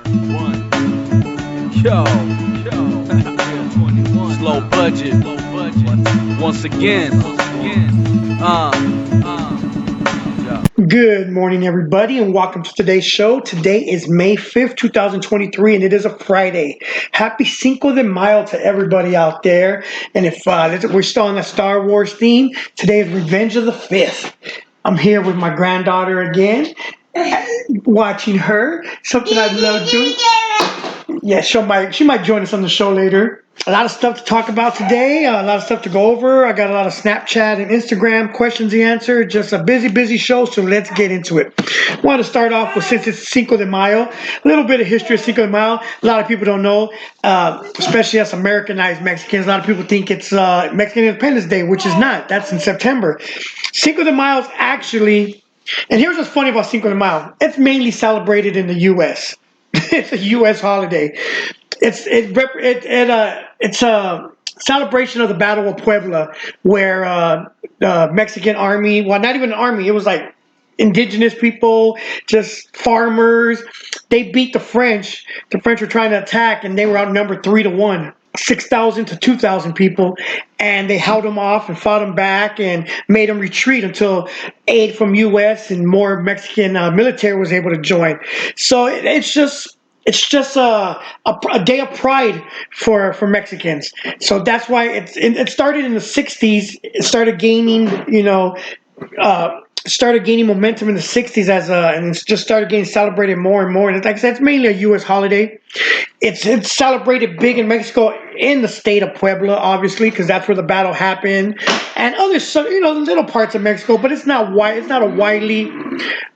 Yo, slow budget, once again, yeah. Good morning, everybody, and welcome to today's show. Today is May 5th, 2023, and it is a Friday. Happy Cinco de Mayo to everybody out there. And if we're still on the Star Wars theme, today is Revenge of the 5th. I'm here with my granddaughter again, watching her, something I love doing. Yeah, she might join us on the show later. A lot of stuff to talk about today, a lot of stuff to go over. I got a lot of Snapchat and Instagram questions to answer. Just a busy show, so let's get into it. I want to start off with, since it's Cinco de Mayo, a little bit of history of Cinco de Mayo. A lot of people don't know, especially us Americanized Mexicans. A lot of people think it's Mexican Independence Day, which is not. That's in September. Cinco de Mayo is actually, and here's what's funny about Cinco de Mayo. It's mainly celebrated in the U.S. It's a U.S. holiday. It's a celebration of the Battle of Puebla, where the Mexican army, well, not even an army, it was like indigenous people, just farmers. They beat the French. The French were trying to attack, and they were outnumbered 3-1. 6,000 to 2,000 people, and they held them off and fought them back and made them retreat until aid from U.S. and more Mexican military was able to join. So it's just a day of pride for Mexicans. So that's why it started in the 60s. It started gaining, started gaining momentum in the 60s and it's just started getting celebrated more and more. And like I said, it's mainly a U.S. holiday. It's celebrated big in Mexico, in the state of Puebla, obviously, because that's where the battle happened, and other little parts of Mexico. But it's not a widely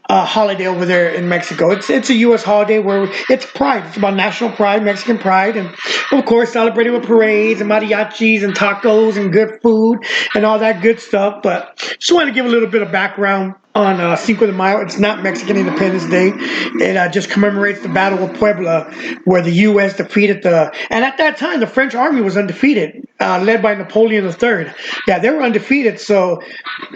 holiday over there in Mexico. It's a U.S. holiday where it's pride. It's about national pride, Mexican pride, and of course celebrated with parades and mariachis and tacos and good food and all that good stuff. But just want to give a little bit of background on Cinco de Mayo. It's not Mexican Independence Day. It just commemorates the Battle of Puebla, where the U.S. defeated and at that time, the French army was undefeated, led by Napoleon III. Yeah, they were undefeated. So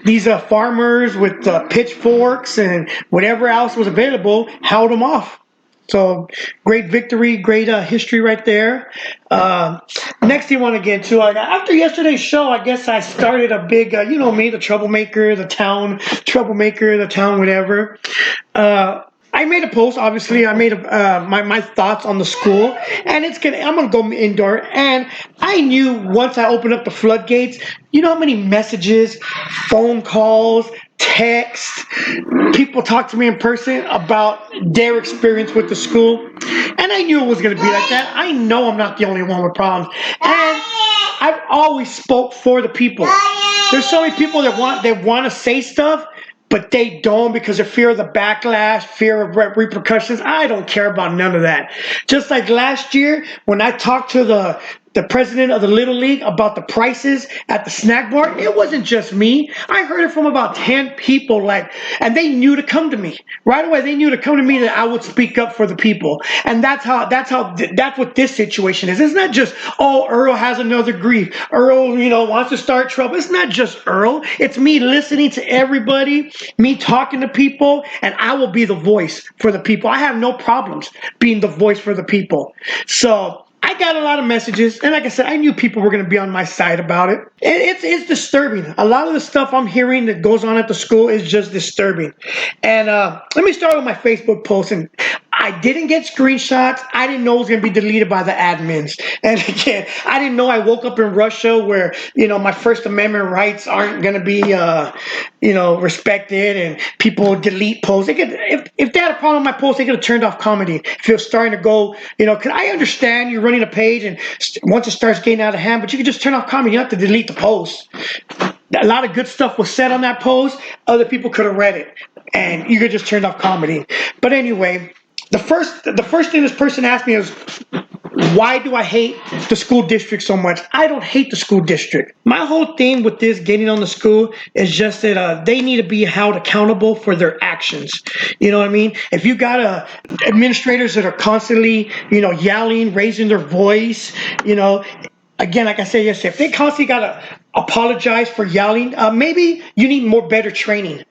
these farmers with pitchforks and whatever else was available held them off. So great victory, great history right there. Next thing I want to get into, after yesterday's show, I guess I started a big, me, the troublemaker, the town whatever. I made a post. Obviously, I made my thoughts on the school, and I'm gonna go indoor. And I knew once I opened up the floodgates, you know how many messages, phone calls, text, people talk to me in person about their experience with the school, and I knew it was going to be like that. I know I'm not the only one with problems, and I've always spoke for the people. There's so many people that want to say stuff, but they don't, because of fear of the backlash, fear of repercussions. I don't care about none of that. Just like last year when I talked to the president of the Little League about the prices at the snack bar, it wasn't just me. I heard it from about 10 people, and they knew to come to me. Right away, they knew to come to me that I would speak up for the people. And that's what this situation is. It's not just, oh, Earl has another grief. Earl, wants to start trouble. It's not just Earl. It's me listening to everybody, me talking to people, and I will be the voice for the people. I have no problems being the voice for the people. So I got a lot of messages, and like I said, I knew people were going to be on my side about it. It's disturbing. A lot of the stuff I'm hearing that goes on at the school is just disturbing. And let me start with my Facebook post. And I didn't get screenshots. I didn't know it was going to be deleted by the admins. And again, I didn't know I woke up in Russia where, my First Amendment rights aren't going to be, respected, and people delete posts. If they had a problem with my post, they could have turned off comedy. If it was starting to go, because I understand you're running a page and once it starts getting out of hand, but you can just turn off comedy. You don't have to delete the post. A lot of good stuff was said on that post. Other people could have read it, and you could just turn off comedy. But anyway, the first thing this person asked me is, why do I hate the school district so much? I don't hate the school district. My whole thing with this getting on the school is just that they need to be held accountable for their actions. You know what I mean? If you got administrators that are constantly, yelling, raising their voice, again, like I said yesterday, if they constantly got to apologize for yelling, maybe you need better training.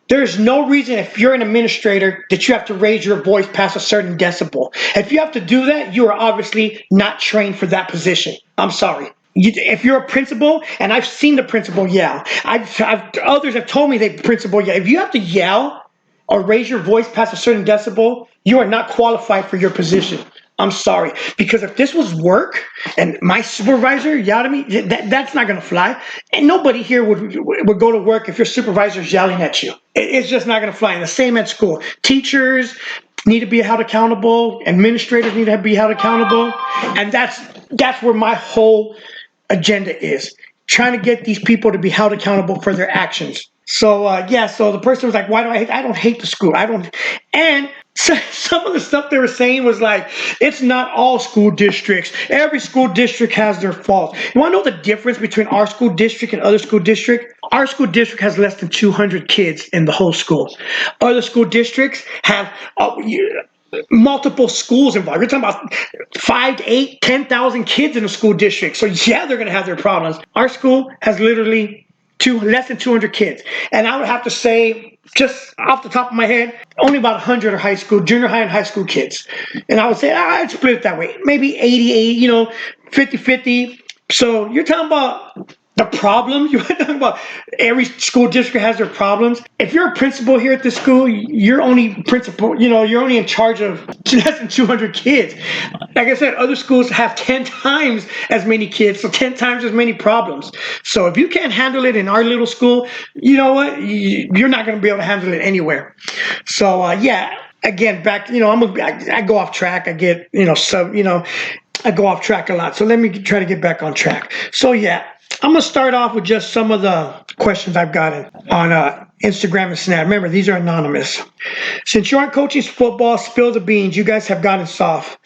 There's no reason if you're an administrator that you have to raise your voice past a certain decibel. If you have to do that, you are obviously not trained for that position. I'm sorry. If you're a principal, and I've seen the principal yell, others have told me the principal yell. If you have to yell or raise your voice past a certain decibel, you are not qualified for your position. I'm sorry, because if this was work and my supervisor yelled at me, that's not going to fly. And nobody here would go to work if your supervisor's yelling at you. It's just not going to fly. And the same at school. Teachers need to be held accountable. Administrators need to be held accountable. And that's where my whole agenda is. Trying to get these people to be held accountable for their actions. So so the person was like, "Why do I hate? I don't hate the school. I don't." And so, some of the stuff they were saying was like, "It's not all school districts. Every school district has their faults." You want to know the difference between our school district and other school district? Our school district has less than 200 kids in the whole school. Other school districts have multiple schools involved. You're talking about 5 to 8, 10,000 kids in a school district. So yeah, they're going to have their problems. Our school has literally less than 200 kids. And I would have to say, just off the top of my head, only about 100 are high school, junior high and high school kids. And I would say, I'd split it that way. Maybe 80, 50-50. So you're talking about the problems. You're talking about every school district has their problems. If you're a principal here at the school, you're only principal, you're only in charge of less than 200 kids. Like I said, other schools have 10 times as many kids, so 10 times as many problems. So if you can't handle it in our little school, you know what? You're not going to be able to handle it anywhere. So again, back, I go off track. I get, I go off track a lot. So let me try to get back on track. So I'm going to start off with just some of the questions I've gotten on Instagram and Snap. Remember, these are anonymous. Since you aren't coaching football, spill the beans. You guys have gotten soft.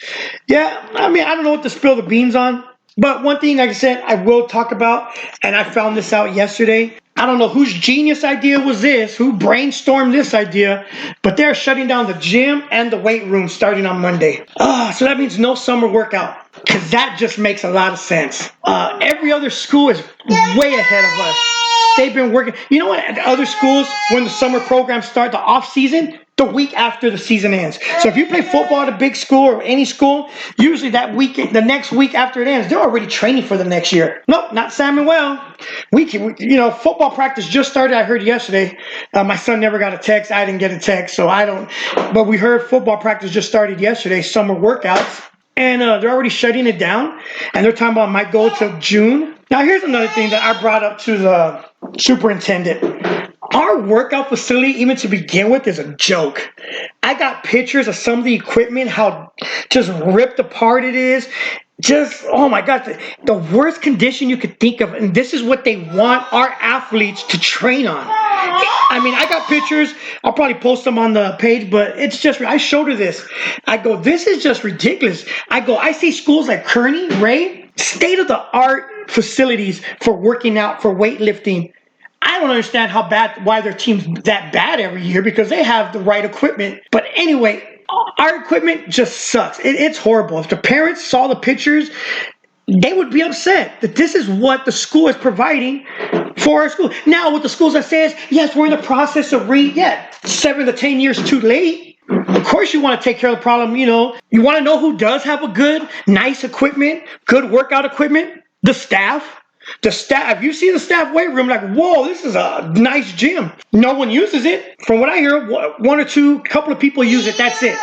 Yeah, I don't know what to spill the beans on. But one thing, like I said, I will talk about, and I found this out yesterday. I don't know whose genius idea was this, who brainstormed this idea, but they're shutting down the gym and the weight room starting on Monday. So that means no summer workout, because that just makes a lot of sense. Every other school is way ahead of us. They've been working. You know what? At other schools, when the summer programs start, the off season, the week after the season ends. So if you play football at a big school or any school, usually that week, the next week after it ends, they're already training for the next year. Nope, not Samuel. Football practice just started. I heard yesterday. My son never got a text. I didn't get a text, so I don't. But we heard football practice just started yesterday. Summer workouts. And they're already shutting it down. And they're talking about it might go till June. Now, here's another thing that I brought up to the superintendent. Our workout facility, even to begin with, is a joke. I got pictures of some of the equipment, how just ripped apart it is. Just, oh my God, the worst condition you could think of. And this is what they want our athletes to train on. I got pictures. I'll probably post them on the page, but it's just, I showed her this. I go, this is just ridiculous. I see schools like Kearney, Ray, state-of-the-art facilities for working out, for weightlifting. I don't understand why their team's that bad every year, because they have the right equipment. But anyway, our equipment just sucks. It's horrible. If the parents saw the pictures, they would be upset that this is what the school is providing for our school. Now, with the schools that says, yes, we're in the process of 7 to 10 years too late. Of course you want to take care of the problem, You want to know who does have a good, nice equipment, good workout equipment? The staff. The staff, if you see the staff weight room, like, whoa, this is a nice gym. No one uses it. From what I hear, one or two, couple of people use it. That's it.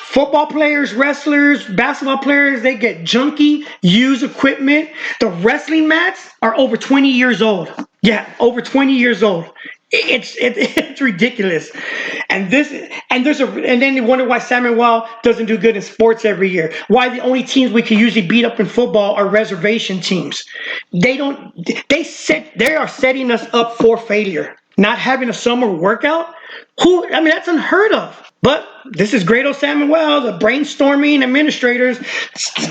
Football players, wrestlers, basketball players, they get junky, used equipment. The wrestling mats are over 20 years old. Yeah, over 20 years old. It's ridiculous. And then you wonder why Samuel doesn't do good in sports every year. Why the only teams we can usually beat up in football are reservation teams. They are setting us up for failure. Not having a summer workout? That's unheard of. But this is great old Samuel, the brainstorming administrators.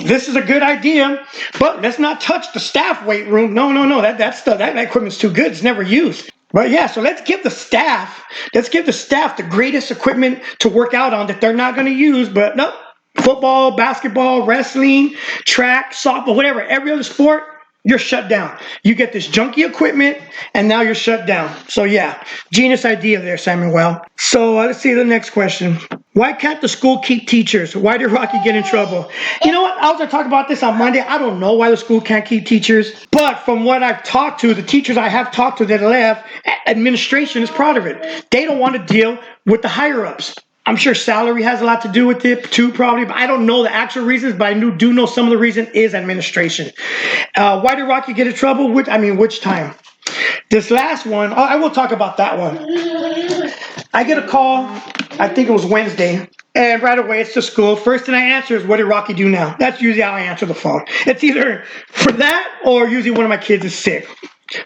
This is a good idea, but let's not touch the staff weight room. No. That equipment's too good. It's never used. But so let's give the staff the greatest equipment to work out on that they're not going to use. But no, football, basketball, wrestling, track, softball, whatever, every other sport, you're shut down. You get this junky equipment, and now you're shut down. So yeah, genius idea there, Samuel. So let's see the next question. Why can't the school keep teachers? Why did Rocky get in trouble? You know what? I was going to talk about this on Monday. I don't know why the school can't keep teachers, but from what I've talked to, the teachers I have talked to that left, administration is proud of it. They don't want to deal with the higher-ups. I'm sure salary has a lot to do with it too, probably. But I don't know the actual reasons, but I do know some of the reason is administration. Why did Rocky get in trouble? Which time? This last one, I will talk about that one. I get a call, I think it was Wednesday, and right away it's to school. First thing I answer is, what did Rocky do now? That's usually how I answer the phone. It's either for that or usually one of my kids is sick.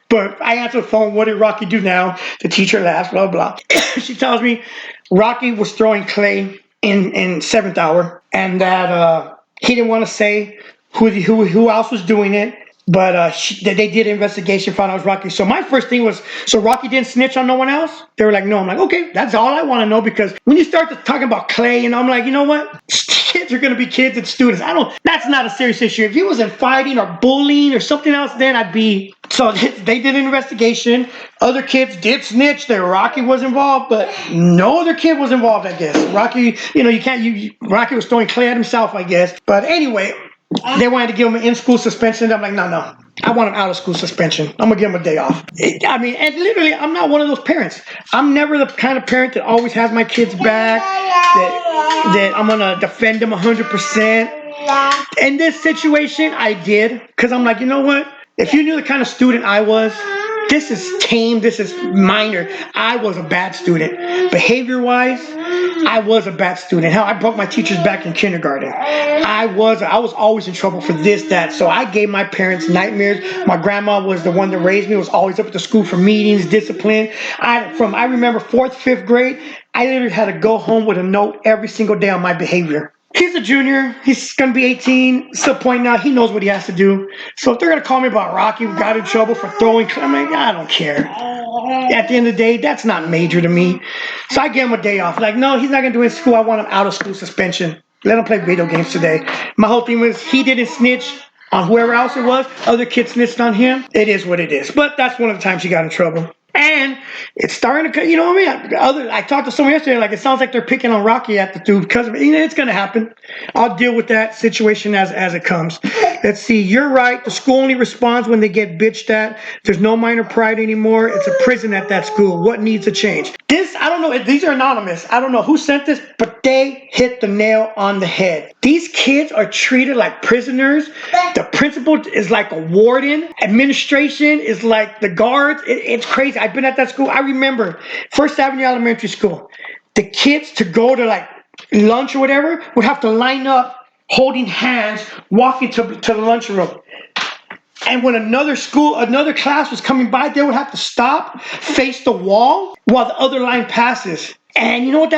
But I answer the phone, what did Rocky do now? The teacher laughs, blah, blah. She tells me Rocky was throwing clay in 7th hour and that he didn't want to say who else was doing it. But they did an investigation, found out it was Rocky. So my first thing was, so Rocky didn't snitch on no one else? They were like, no. I'm like, okay, that's all I want to know, because when you start talking about clay, and I'm like, you know what? Kids are going to be kids and students. That's not a serious issue. If he wasn't fighting or bullying or something else, then I'd be. So they did an investigation. Other kids did snitch that Rocky was involved, but no other kid was involved, I guess. Rocky, Rocky was throwing clay at himself, I guess. But anyway, they wanted to give him an in-school suspension. I'm like, no. I want him out of school suspension. I'm going to give him a day off. And literally, I'm not one of those parents. I'm never the kind of parent that always has my kids back, that I'm going to defend them 100%. In this situation, I did, because I'm like, you know what? If you knew the kind of student I was, this is tame, this is minor. I was a bad student. Behavior-wise, I was a bad student. Hell, I broke my teacher's back in kindergarten. I was always in trouble for this, that. So I gave my parents nightmares. My grandma was the one that raised me, was always up at the school for meetings, discipline. I remember 4th, 5th grade, I literally had to go home with a note every single day on my behavior. He's a junior. He's going to be 18. It's the point now. He knows what he has to do. So if they're going to call me about Rocky, we got in trouble for throwing, I don't care. At the end of the day, that's not major to me. So I gave him a day off. Like, no, he's not going to do it in school. I want him out of school suspension. Let him play video games today. My whole thing was he didn't snitch on whoever else it was. Other kids snitched on him. It is what it is. But that's one of the times he got in trouble. And it's starting to, I talked to someone yesterday, like, it sounds like they're picking on Rocky at the dude because it's going to happen. I'll deal with that situation as it comes. Let's see. You're right. The school only responds when they get bitched at. There's no minor pride anymore. It's a prison at that school. What needs to change? This, I don't know. These are anonymous. I don't know who sent this, but they hit the nail on the head. These kids are treated like prisoners. The principal is like a warden. Administration is like the guards. It's crazy. I've been at that school. I remember First Avenue Elementary School. The kids, to go to like lunch or whatever, would have to line up holding hands, walking to the lunchroom. And when another class was coming by, they would have to stop, face the wall while the other line passes. And you know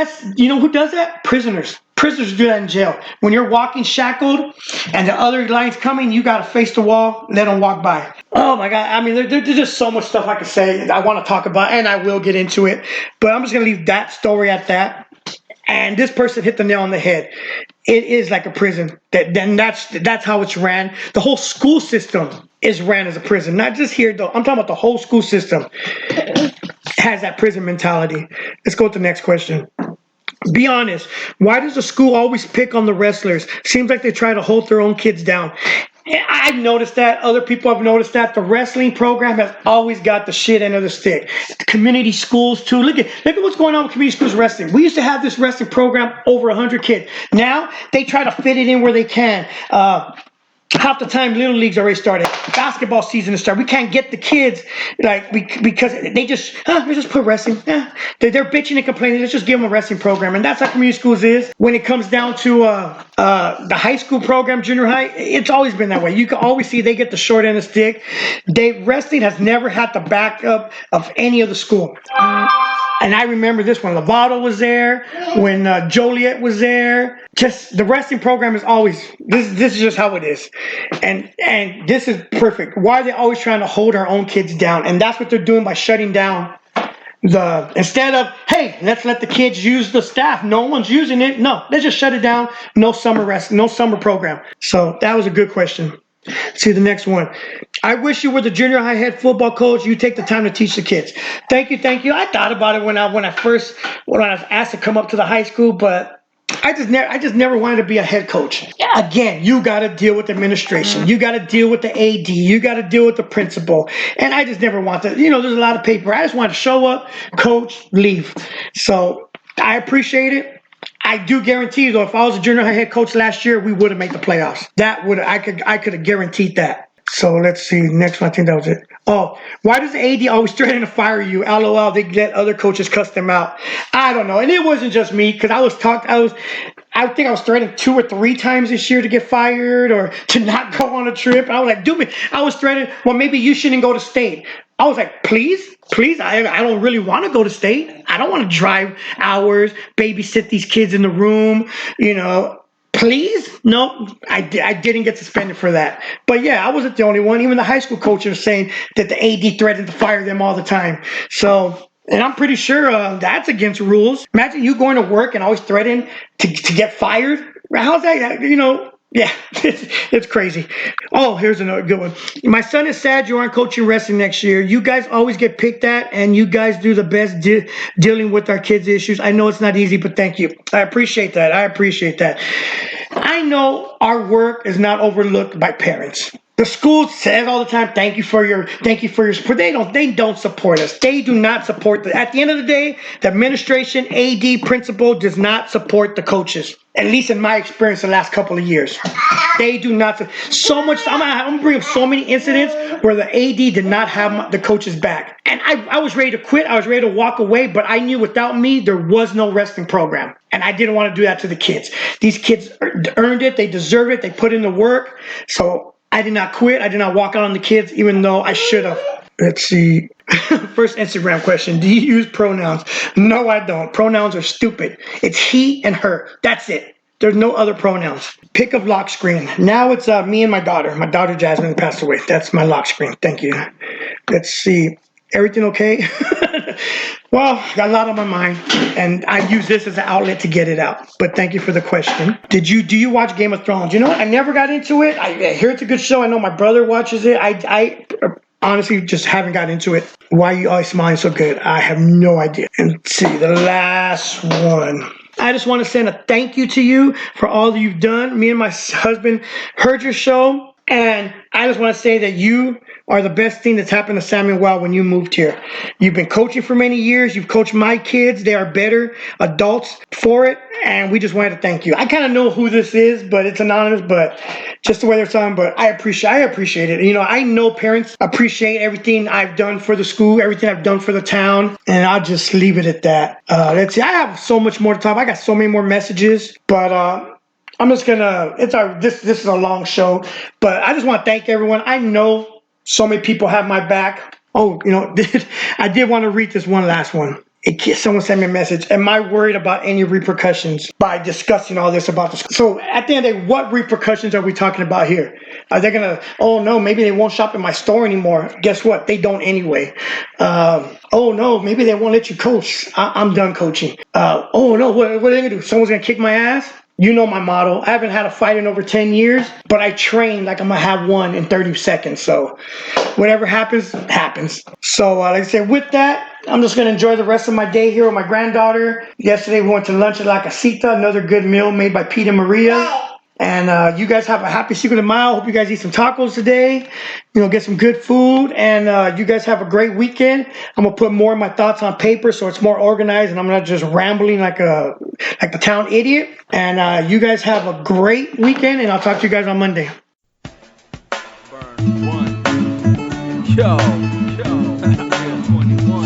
who does that? Prisoners. Prisoners do that in jail. When you're walking shackled and the other line's coming, you got to face the wall, let them walk by. Oh my God. There's just so much stuff I could say I want to talk about, and I will get into it. But I'm just going to leave that story at that. And this person hit the nail on the head. It is like a prison. That's how it's ran. The whole school system is ran as a prison. Not just here, though. I'm talking about the whole school system has that prison mentality. Let's go to the next question. Be honest. Why does the school always pick on the wrestlers? Seems like they try to hold their own kids down. I've noticed that. Other people have noticed that. The wrestling program has always got the shit end of the stick. Community schools, too. Look at what's going on with community schools wrestling. We used to have this wrestling program, over 100 kids. Now, they try to fit it in where they can. Half the time, Little League's already started. Basketball season has started. We can't get the kids, because they just put wrestling. They're bitching and complaining. Let's just give them a wrestling program. And that's how community schools is. When it comes down to the high school program, junior high, it's always been that way. You can always see they get the short end of the stick. Wrestling has never had the backup of any other school. And I remember this when Lovato was there, when Joliet was there. Just the wrestling program is always, this is just how it is. And this is perfect. Why are they always trying to hold our own kids down? And that's what they're doing by shutting down instead of, hey, let's let the kids use the staff. No one's using it. No, let's just shut it down. No summer program. So that was a good question. See the next one. I wish you were the junior high head football coach. You take the time to teach the kids. Thank you, thank you. I thought about it when I was asked to come up to the high school, but I just never wanted to be a head coach. Yeah, again, you got to deal with administration. You got to deal with the AD. You got to deal with the principal. And I just never wanted. There's a lot of paper. I just want to show up, coach, leave. So I appreciate it. I do guarantee you, though, if I was a junior high head coach last year, we would have made the playoffs. I could have guaranteed that. So let's see. Next one, I think that was it. Oh, why does the AD always threaten to fire you? LOL, they let other coaches cuss them out. I don't know. And it wasn't just me, because I think I was threatened 2 or 3 times this year to get fired or to not go on a trip. I was like, I was threatened, well, maybe you shouldn't go to state. I was like, please, I don't really want to go to state. I don't want to drive hours, babysit these kids in the room, Please? No, I didn't get suspended for that. But yeah, I wasn't the only one. Even the high school coach was saying that the AD threatened to fire them all the time. So, and I'm pretty sure that's against rules. Imagine you going to work and always threatening to get fired. How's that? Yeah, it's crazy. Oh, here's another good one. My son is sad you aren't coaching wrestling next year. You guys always get picked at, and you guys do the best dealing with our kids' issues. I know it's not easy, but thank you. I appreciate that. I know our work is not overlooked by parents. The school says all the time, thank you for your support. They don't support us. They do not support at the end of the day, the administration, AD, principal does not support the coaches. At least in my experience the last couple of years. They do not. So much. I'm gonna bring up so many incidents where the AD did not have the coaches back. And I was ready to quit. I was ready to walk away, but I knew without me, there was no wrestling program. And I didn't want to do that to the kids. These kids earned it. They deserved it. They put in the work. So I did not quit. I did not walk out on the kids, even though I should have. Let's see. First Instagram question. Do you use pronouns? No, I don't. Pronouns are stupid. It's he and her. That's it. There's no other pronouns. Pick of lock screen. Now it's me and my daughter. My daughter Jasmine passed away. That's my lock screen. Thank you. Let's see. Everything okay? Well, got a lot on my mind, and I use this as an outlet to get it out. But thank you for the question. Do you watch Game of Thrones? I never got into it. I hear it's a good show. I know my brother watches it. I honestly just haven't got into it. Why are you always smiling so good? I have no idea. And let's see, the last one. I just want to send a thank you to you for all that you've done. Me and my husband heard your show, and I just want to say that you are the best thing that's happened to Samuel Well when you moved here. You've been coaching for many years. You've coached my kids. They are better adults for it, and we just wanted to thank you. I kind of know who this is, but it's anonymous, but just the way they're talking, but I appreciate it. I know parents appreciate everything I've done for the school, everything I've done for the town, and I'll just leave it at that. Let's see. I have so much more to talk. I got so many more messages, but I'm just gonna. This is a long show, but I just want to thank everyone. I know so many people have my back. Oh, I did want to read this one last one. Someone sent me a message. Am I worried about any repercussions by discussing all this about this? So at the end of the day, what repercussions are we talking about here? Are they gonna? Oh no, maybe they won't shop in my store anymore. Guess what? They don't anyway. Oh no, maybe they won't let you coach. I'm done coaching. Oh no, what are they gonna do? Someone's gonna kick my ass? You know my motto. I haven't had a fight in over 10 years, but I train like I'm going to have one in 30 seconds. So whatever happens, happens. So like I said, with that, I'm just going to enjoy the rest of my day here with my granddaughter. Yesterday, we went to lunch at La Casita, another good meal made by Pete and Maria. And you guys have a happy Cinco de Mayo. Hope you guys eat some tacos today. Get some good food. And you guys have a great weekend. I'm going to put more of my thoughts on paper so it's more organized and I'm not just rambling like the town idiot. And you guys have a great weekend, and I'll talk to you guys on Monday. Burn one. Yo.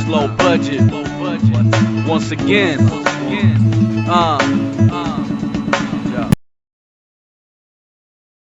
Slow budget. Once again.